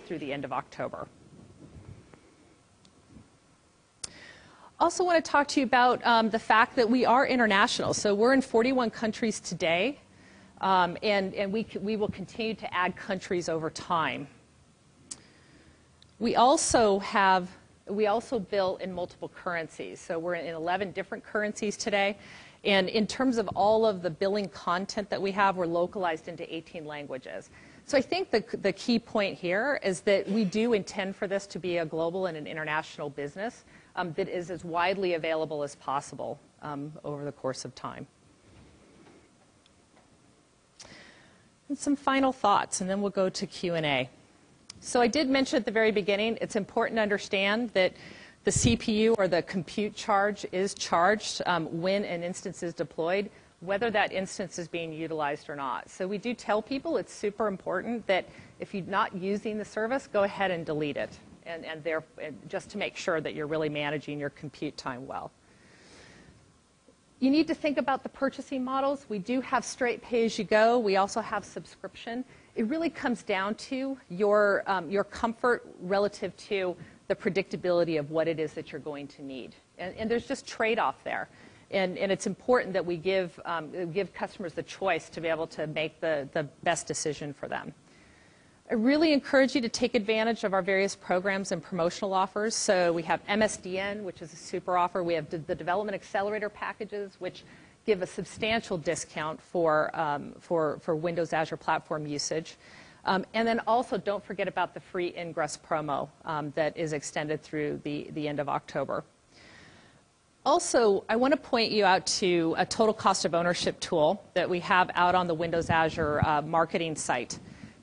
through the end of October. Also want to talk to you about the fact that we are international. So we're in 41 countries today, and we will continue to add countries over time. We also bill in multiple currencies. So we're in 11 different currencies today. And in terms of all of the billing content that we have, we're localized into 18 languages. So I think the key point here is that we do intend for this to be a global and an international business that is as widely available as possible over the course of time. And some final thoughts, and then we'll go to Q&A. So I did mention at the very beginning, it's important to understand that the CPU or the compute charge is charged when an instance is deployed, whether that instance is being utilized or not. So we do tell people it's super important that if you're not using the service, go ahead and delete it, and just to make sure that you're really managing your compute time well. You need to think about the purchasing models. We do have straight pay-as-you-go. We also have subscription. It really comes down to your comfort relative to the predictability of what it is that you're going to need. And there's just trade-off there. And it's important that we give customers the choice to be able to make the best decision for them. I really encourage you to take advantage of our various programs and promotional offers. So we have MSDN, which is a super offer. We have the Development Accelerator packages, which give a substantial discount for Windows Azure Platform usage. And then also don't forget about the free Ingress promo that is extended through the end of October. Also, I want to point you out to a total cost of ownership tool that we have out on the Windows Azure marketing site.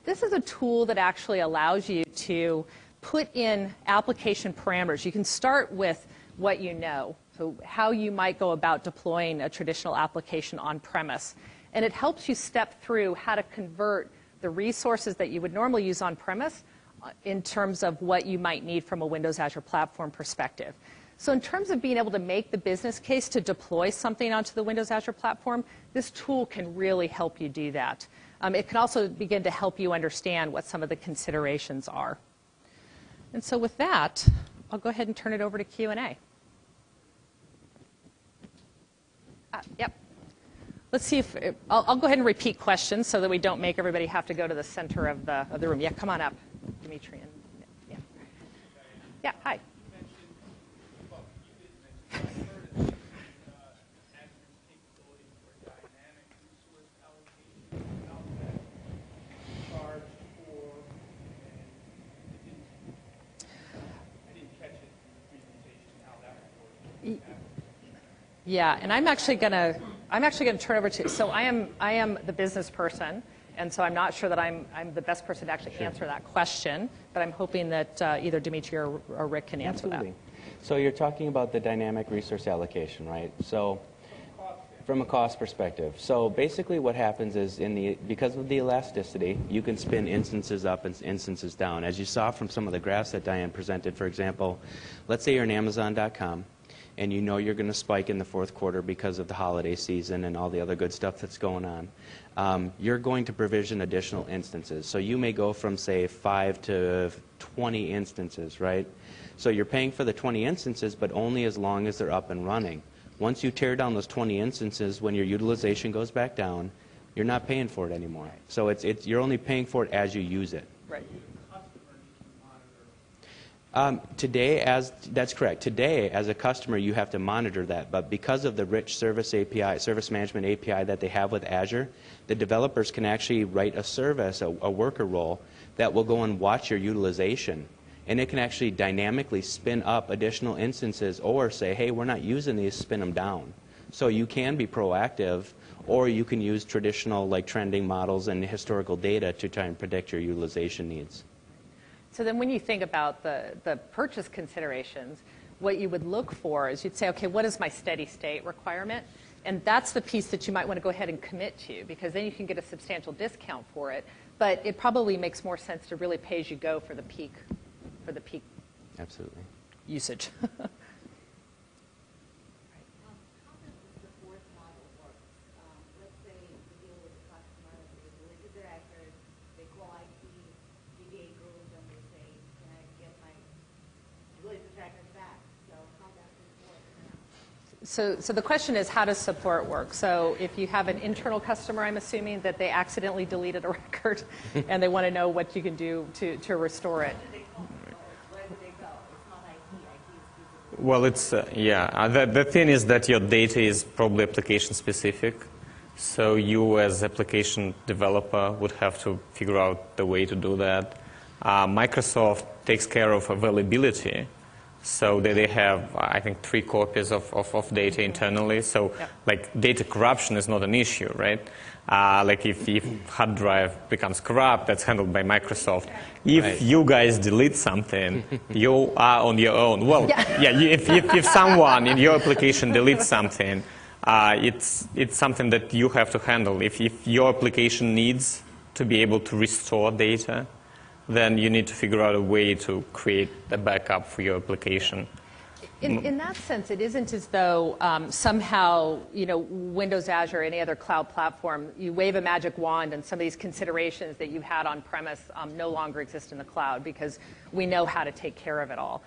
This is a tool that actually allows you to put in application parameters. You can start with what you know, so how you might go about deploying a traditional application on-premise. And it helps you step through how to convert the resources that you would normally use on-premise in terms of what you might need from a Windows Azure Platform perspective. So in terms of being able to make the business case to deploy something onto the Windows Azure Platform, this tool can really help you do that. It can also begin to help you understand what some of the considerations are. And so with that, I'll go ahead and turn it over to Q&A. Yep. Let's see if I'll go ahead and repeat questions so that we don't make everybody have to go to the center of the room. Yeah, come on up, Dimitri. Yeah. Yeah. Hi. Yeah, and I'm actually gonna turn over to. So I am the business person, and so I'm not sure that I'm the best person to actually answer that question. But I'm hoping that either Dimitri or Rick can answer that. So you're talking about the dynamic resource allocation, right? So from a cost perspective. So basically what happens is because of the elasticity, you can spin instances up and instances down. As you saw from some of the graphs that Diane presented, for example, let's say you're an Amazon.com, and you know you're going to spike in the fourth quarter because of the holiday season and all the other good stuff that's going on. You're going to provision additional instances. So you may go from, say, 5 to 20 instances, right? So you're paying for the 20 instances, but only as long as they're up and running. Once you tear down those 20 instances, when your utilization goes back down, you're not paying for it anymore. So you're only paying for it as you use it. Right. That's correct. Today, as a customer, you have to monitor that. But because of the rich service API, service management API that they have with Azure, the developers can actually write a service, a worker role, that will go and watch your utilization. And it can actually dynamically spin up additional instances or say, hey, we're not using these, spin them down. So you can be proactive, or you can use traditional like trending models and historical data to try and predict your utilization needs. So then when you think about the purchase considerations, what you would look for is you'd say, okay, what is my steady state requirement? And that's the piece that you might want to go ahead and commit to, because then you can get a substantial discount for it. But it probably makes more sense to really pay as you go for the peak Absolutely. usage. So the question is, how does support work? So if you have an internal customer, I'm assuming that they accidentally deleted a record and they want to know what you can do to restore it. Well, it's, the thing is that your data is probably application specific. So you as application developer would have to figure out the way to do that. Microsoft takes care of availability. So they have, I think, 3 copies of data internally. So like data corruption is not an issue, right? Like if hard drive becomes corrupt, that's handled by Microsoft. If you guys delete something, you are on your own. Well, if someone in your application deletes something, it's something that you have to handle. If your application needs to be able to restore data, then you need to figure out a way to create a backup for your application. In that sense, it isn't as though somehow, Windows, Azure, any other cloud platform, you wave a magic wand and some of these considerations that you had on premise no longer exist in the cloud because we know how to take care of it all.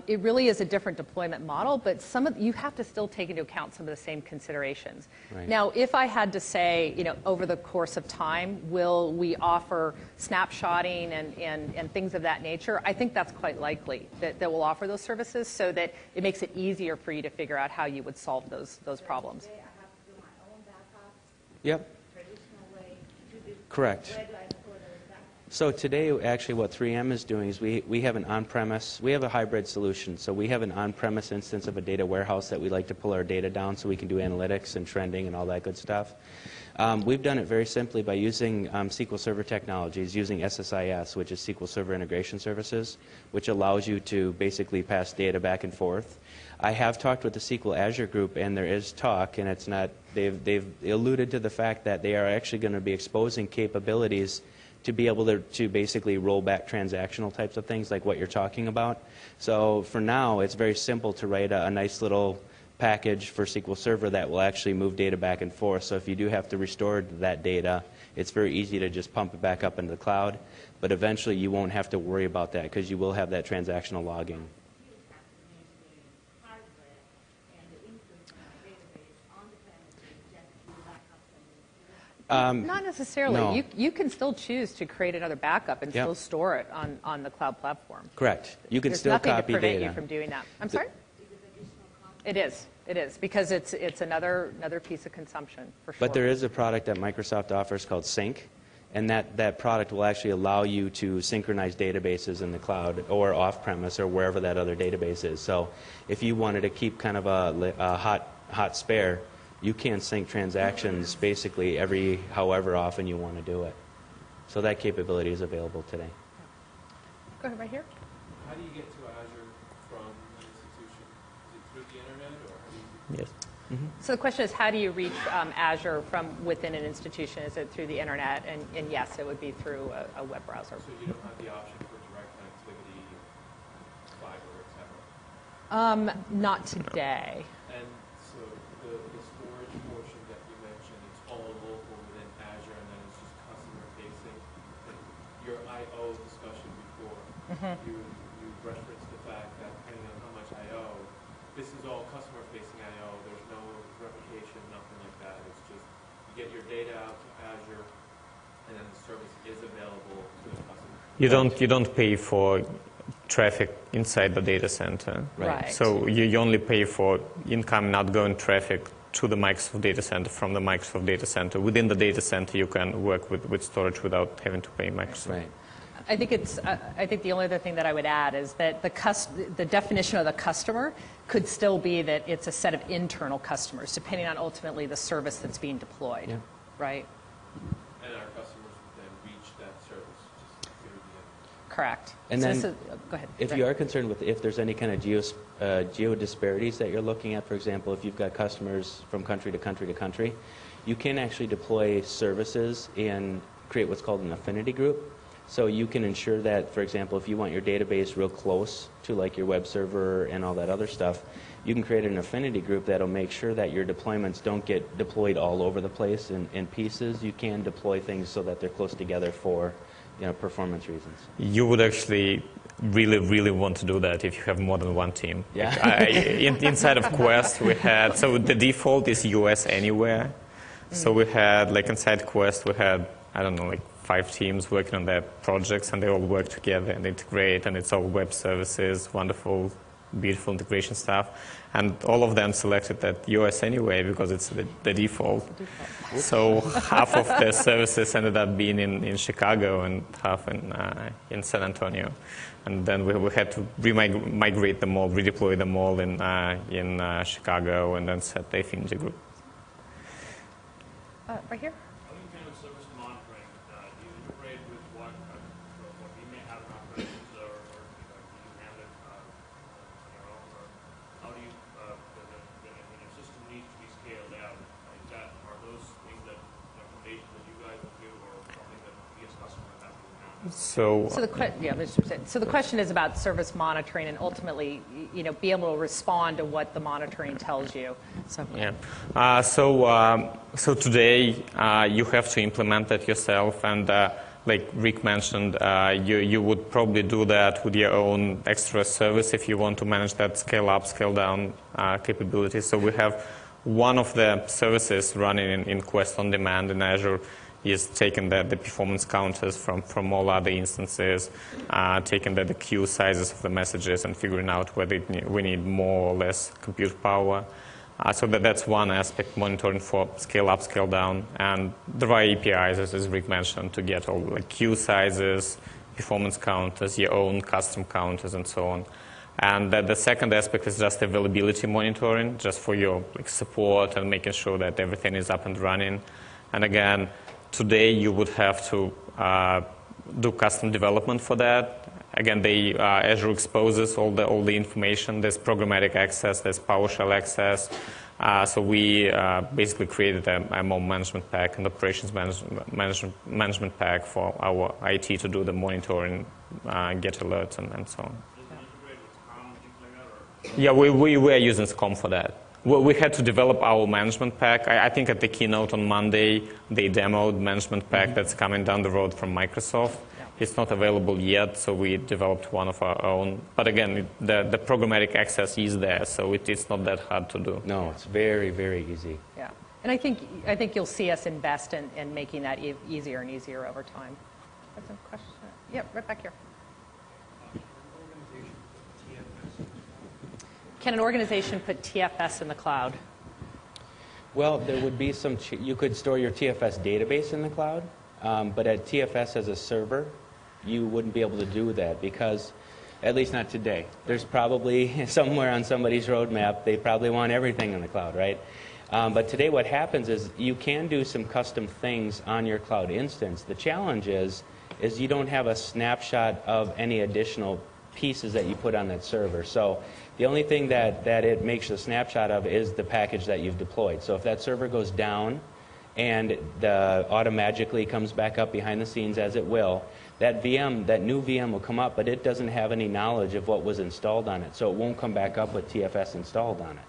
It really is a different deployment model, but you have to still take into account some of the same considerations. Right. Now, if I had to say, over the course of time, will we offer snapshotting and things of that nature? I think that's quite likely that we'll offer those services so that it makes it easier for you to figure out how you would solve those problems. I have to do my own backups. Yep. Traditional way. Correct. So today, actually, what 3M is doing is we have an on-premise, we have a hybrid solution. So we have an on-premise instance of a data warehouse that we like to pull our data down so we can do analytics and trending and all that good stuff. We've done it very simply by using SQL Server technologies, using SSIS, which is SQL Server Integration Services, which allows you to basically pass data back and forth. I have talked with the SQL Azure group, and there is talk, and it's not, they've alluded to the fact that they are actually going to be exposing capabilities to be able to basically roll back transactional types of things like what you're talking about. So for now, it's very simple to write a nice little package for SQL Server that will actually move data back and forth. So if you do have to restore that data, it's very easy to just pump it back up into the cloud. But eventually, you won't have to worry about that because you will have that transactional logging. Not necessarily. No. You can still choose to create another backup and still store it on the cloud platform. Correct. You can still copy data. There's nothing to prevent you from doing that. I'm sorry? It is. It is, because it's another piece of consumption, for sure. But there is a product that Microsoft offers called Sync, and that product will actually allow you to synchronize databases in the cloud or off-premise or wherever that other database is. So if you wanted to keep kind of a hot spare, you can sync transactions basically however often you want to do it. So that capability is available today. Go ahead, right here. How do you get to Azure from an institution? Is it through the internet, or how do you? Yes. Mm-hmm. So the question is, how do you reach Azure from within an institution? Is it through the internet? And yes, it would be through a web browser. So you don't have the option for direct connectivity, fiber, etc. Not today. And so the storage portion that you mentioned, it's all local within Azure, and then it's just customer facing. And your I/O discussion before, you referenced the fact that depending on how much I/O, this is all customer facing I/O. There's no replication, nothing like that. It's just you get your data out to Azure, and then the service is available to the customer. You don't pay for traffic inside the data center. Right. So you only pay for incoming, outgoing traffic to the Microsoft data center from the Microsoft data center. Within the data center, you can work with storage without having to pay Microsoft. Right. I think the only other thing that I would add is that the definition of the customer could still be that it's a set of internal customers, depending on ultimately the service that's being deployed. Yeah. Right? And our customers would then reach that service just through the Correct. And So then, this is, go ahead. if you are concerned with if there's any kind of geo disparities that you're looking at, for example, if you've got customers from country to country to country, you can actually deploy services and create what's called an affinity group. So you can ensure that, for example, if you want your database real close to like your web server and all that other stuff, you can create an affinity group that'll make sure that your deployments don't get deployed all over the place in pieces. You can deploy things so that they're close together for performance reasons. You would actually really, really want to do that if you have more than one team. Yeah. Inside of Quest, we had, so the default is US anywhere. So we had, like inside Quest, we had, I don't know, like 5 teams working on their projects, and they all work together and integrate, and it's all web services, wonderful, beautiful integration stuff. And all of them selected that US anyway because it's the default. So half of the services ended up being in Chicago and half in San Antonio. And then we had to migrate them all, redeploy them all in Chicago, and then set the Affinity group. Right here. How do you handle service monitoring? Do you integrate with what you may have in operations, or do you handle it on your own? Or how do you, when your system needs to be scaled out, are those things that recommendations that you guys would do, or something that we as customers have to handle? So the question is about service monitoring and ultimately, be able to respond to what the monitoring tells you. So yeah. So today you have to implement that yourself, and like Rick mentioned, you would probably do that with your own extra service if you want to manage that scale up, scale down capability. So we have one of the services running in Quest on Demand in Azure is taking the performance counters from all other instances, taking the queue sizes of the messages and figuring out whether we need more or less compute power. So that's one aspect, monitoring for scale up, scale down. And there are APIs, as Rick mentioned, to get all like queue sizes, performance counters, your own custom counters, and so on. And the second aspect is just availability monitoring, just for your support and making sure that everything is up and running. And again, today you would have to do custom development for that. Again, Azure exposes all the information. There's programmatic access, there's PowerShell access. So we basically created a MO management pack and operations management pack for our IT to do the monitoring, get alerts, and so on. Yeah, we were using SCOM for that. We had to develop our management pack. I think at the keynote on Monday, they demoed management pack that's coming down the road from Microsoft. It's not available yet, so we developed one of our own. But again, the programmatic access is there, so it's not that hard to do. No, it's very, very easy. Yeah, and I think you'll see us invest in making that easier and easier over time. That's a question. Yep, right back here. Can an organization put TFS in the cloud? Well, there would be some, you could store your TFS database in the cloud, but at TFS as a server, you wouldn't be able to do that because, at least not today. There's probably somewhere on somebody's roadmap, they probably want everything in the cloud, right? But today what happens is you can do some custom things on your cloud instance. The challenge is you don't have a snapshot of any additional pieces that you put on that server. So the only thing that it makes a snapshot of is the package that you've deployed. So if that server goes down and the automatically comes back up behind the scenes, as it will, that new VM will come up, but it doesn't have any knowledge of what was installed on it. So it won't come back up with TFS installed on it.